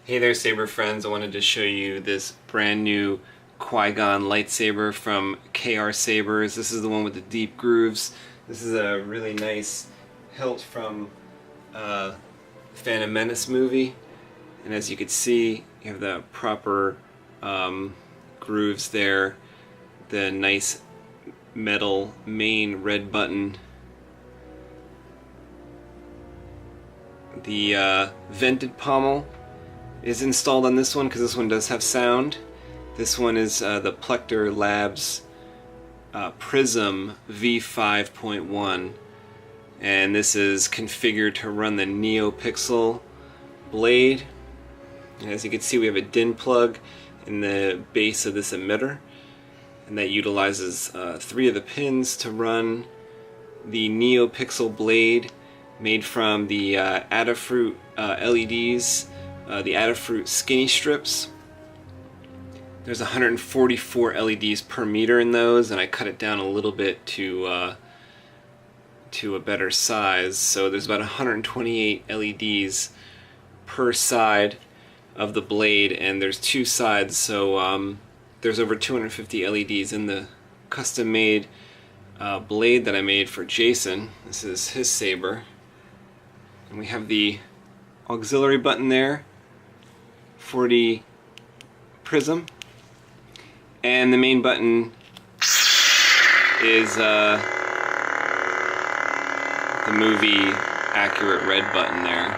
Hey there, Saber friends. I wanted to show you this brand new Qui Gon lightsaber from KR Sabers. This is the one with the deep grooves. This is a really nice hilt from Phantom Menace movie. And as you can see, you have the proper grooves there. The nice metal main red button. The vented pommel is installed on this one because this one does have sound. This one is the Plecter Labs Prizm V5.1, and this is configured to run the Neopixel blade. And as you can see, we have a DIN plug in the base of this emitter, and that utilizes 3 of the pins to run the Neopixel blade made from the Adafruit LEDs, the Adafruit skinny strips. There's 144 LEDs per meter in those, and I cut it down a little bit to a better size. So there's about 128 LEDs per side of the blade, and there's 2 sides, so there's over 250 LEDs in the custom-made blade that I made for Jason. This is his saber. And we have the auxiliary button there for the Prizm, and the main button is the movie accurate red button there.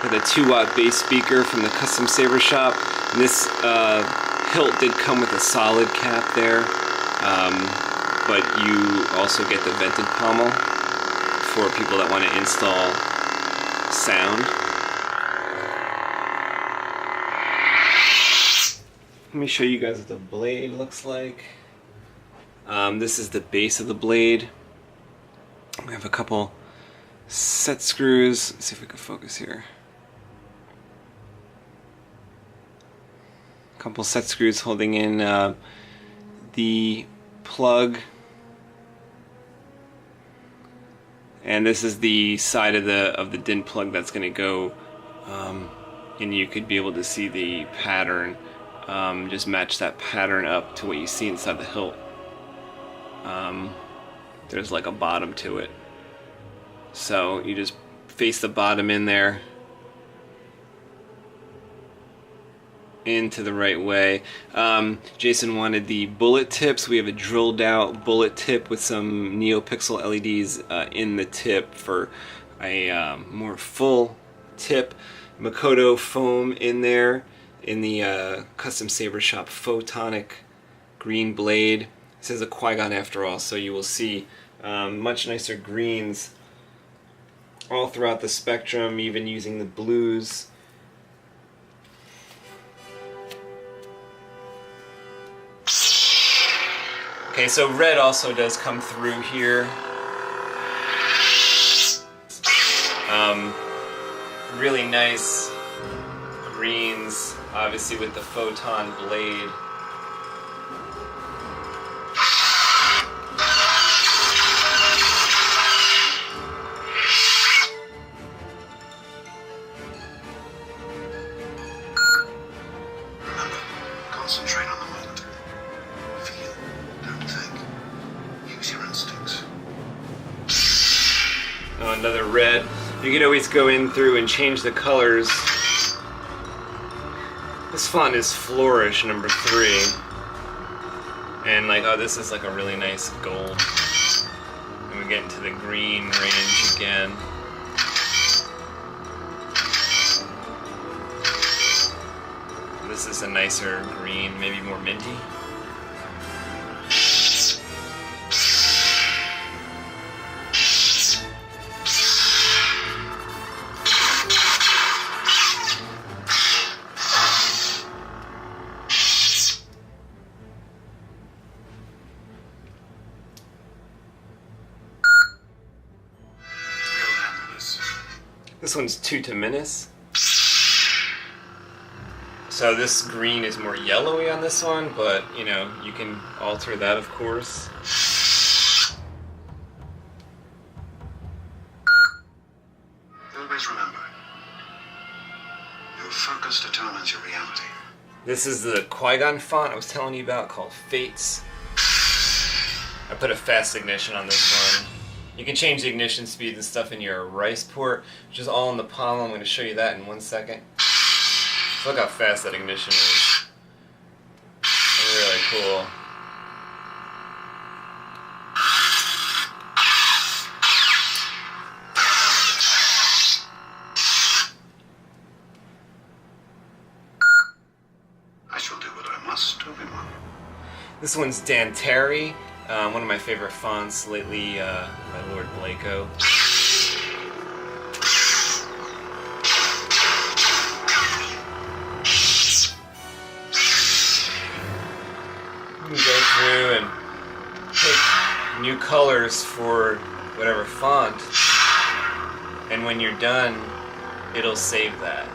With a 2-watt bass speaker from the custom saber shop. And this hilt did come with a solid cap there, but you also get the vented pommel for people that want to install sound. Let me show you guys what the blade looks like. This is the base of the blade. We have a couple set screws. Let's see if we can focus here. A couple set screws holding in the plug. And this is the side of the DIN plug that's going to go, and you could be able to see the pattern. Just match that pattern up to what you see inside the hilt. There's like a bottom to it, so you just face the bottom in there into the right way. Jason wanted the bullet tips. We have a drilled out bullet tip with some Neopixel LEDs in the tip for a more full tip. Makoto foam in there in the custom saber shop Photonic green blade. This is a Qui Gon after all, so you will see much nicer greens all throughout the spectrum, even using the blues. Okay, so red also does come through here. Really nice greens, obviously with the photon blade. Remember, concentrate on the moment. Feel, don't think. Use your instincts. Oh, another red. You can always go in through and change the colors. This font is Flourish number 3. And like, oh, this is like a really nice gold. And we get into the green range again. This is a nicer green, maybe more minty. This one's 2 to Menace. So this green is more yellowy on this one, but you know, you can alter that of course. Always remember, your focus determines your reality. This is the Qui Gon font I was telling you about called Fates. I put a fast ignition on this one. You can change the ignition speeds and stuff in your R.I.C.E port, which is all in the pommel. I'm going to show you that in 1 second. So look how fast that ignition is. Really cool. I shall do what I must, Obi-Wan. This one's Dan Terry, one of my favorite fonts lately by Lord Blako. You can go through and pick new colors for whatever font, and when you're done, it'll save that.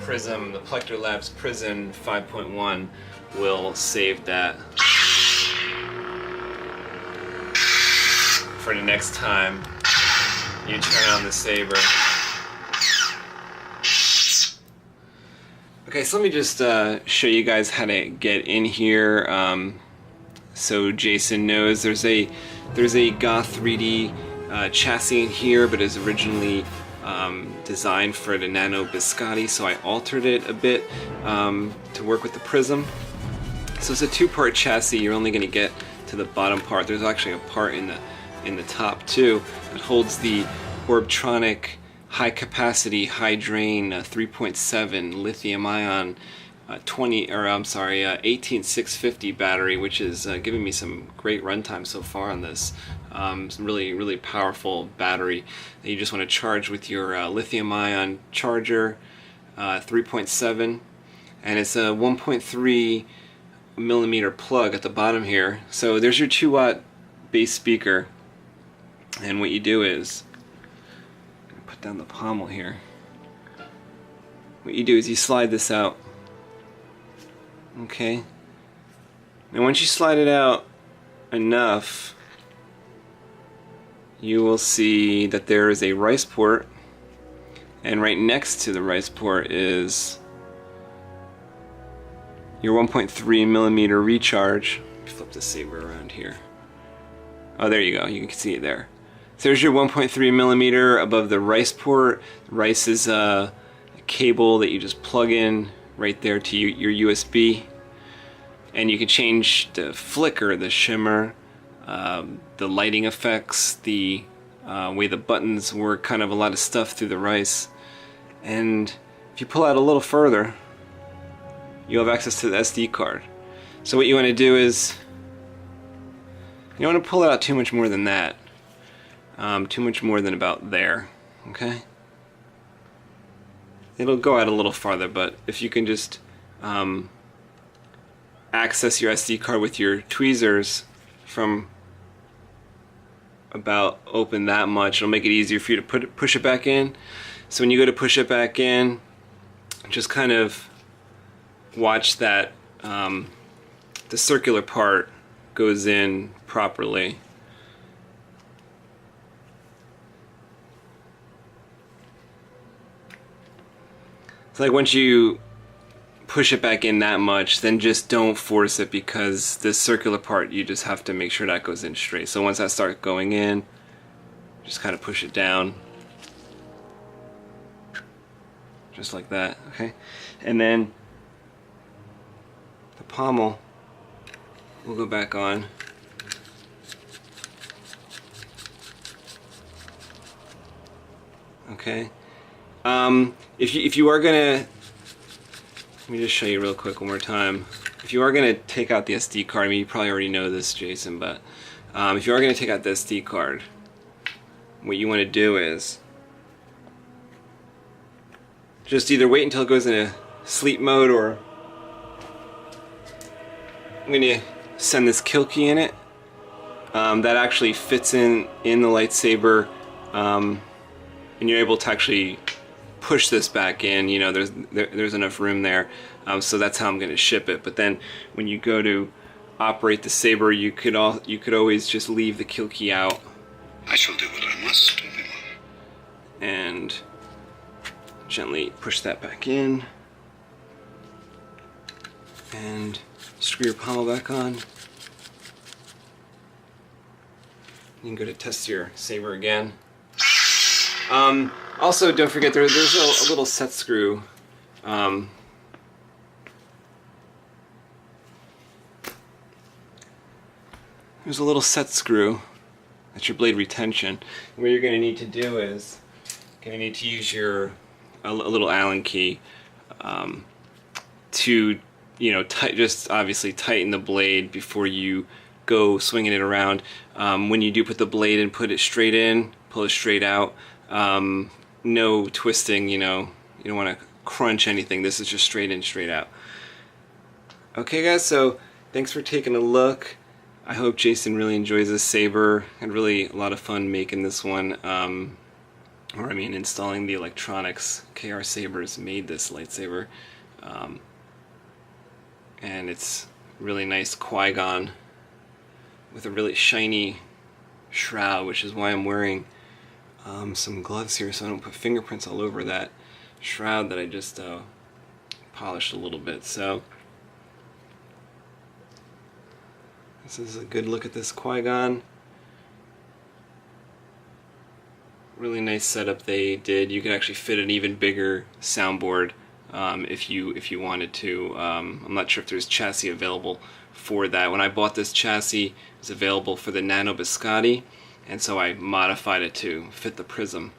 Prizm, the Plecter Labs Prizm V5.1 will save that for the next time you turn on the saber. Okay, so let me just show you guys how to get in here, so Jason knows there's a Goth 3D chassis in here, but is originally designed for the Nano Biscotti, so I altered it a bit to work with the Prizm. So it's a two-part chassis. You're only going to get to the bottom part. There's actually a part in the top too that holds the Orbtronic high capacity, high drain 3.7 lithium ion 18650 battery, which is giving me some great runtime so far on this. Some really powerful battery that you just want to charge with your lithium ion charger 3.7, and it's a 1.3 millimeter plug at the bottom here. So there's your 2-watt bass speaker, and what you do is put down the pommel here. What you do is you slide this out. Okay, and once you slide it out enough, you will see that there is a R.I.C.E port, and right next to the R.I.C.E port is your 1.3 millimeter recharge. Flip the saber around here. Oh, there you go. You can see it there. So there's your 1.3 millimeter above the R.I.C.E port. R.I.C.E is a cable that you just plug in right there to your USB, and you can change the flicker, the shimmer, the lighting effects, the way the buttons work, kind of a lot of stuff through the R.I.C.E. And if you pull out a little further, you have access to the SD card. So what you want to do is, you don't want to pull it out too much more than that, too much more than about there, okay? It'll go out a little farther, but if you can just access your SD card with your tweezers from about open that much, it'll make it easier for you to push it back in. So when you go to push it back in, just kind of watch that the circular part goes in properly. So like once you push it back in that much, then just don't force it, because this circular part, you just have to make sure that goes in straight. So once that starts going in, just kind of push it down. Just like that, okay? And then the pommel will go back on. Okay. If you are gonna, let me just show you real quick one more time. If you are gonna take out the SD card, I mean, you probably already know this, Jason, but if you are gonna take out the SD card, what you want to do is just either wait until it goes into sleep mode, or I'm gonna send this kill key in it. That actually fits in the lightsaber, and you're able to actually push this back in. You know, there's enough room there, so that's how I'm going to ship it. But then when you go to operate the saber, you could always just leave the kill key out. I shall do what I must, Obi-Wan. And gently push that back in and screw your pommel back on. You can go to test your saber again. Also, don't forget there's a little set screw. There's a little set screw. That's your blade retention. And what you're going to need to do is going to need to use a little Allen key to, you know, just obviously tighten the blade before you go swinging it around. When you do put the blade in, put it straight in, pull it straight out. No twisting, you know, you don't want to crunch anything. This is just straight in, straight out. Okay guys, so thanks for taking a look. I hope Jason really enjoys this saber. Had really a lot of fun making this one, installing the electronics. KR Sabers made this lightsaber, and it's really nice Qui Gon with a really shiny shroud, which is why I'm wearing some gloves here so I don't put fingerprints all over that shroud that I just polished a little bit. So this is a good look at this Qui Gon. Really nice setup they did. You could actually fit an even bigger soundboard if you wanted to. I'm not sure if there's chassis available for that. When I bought this chassis, it was available for the Nano Biscotti, and so I modified it to fit the Prizm.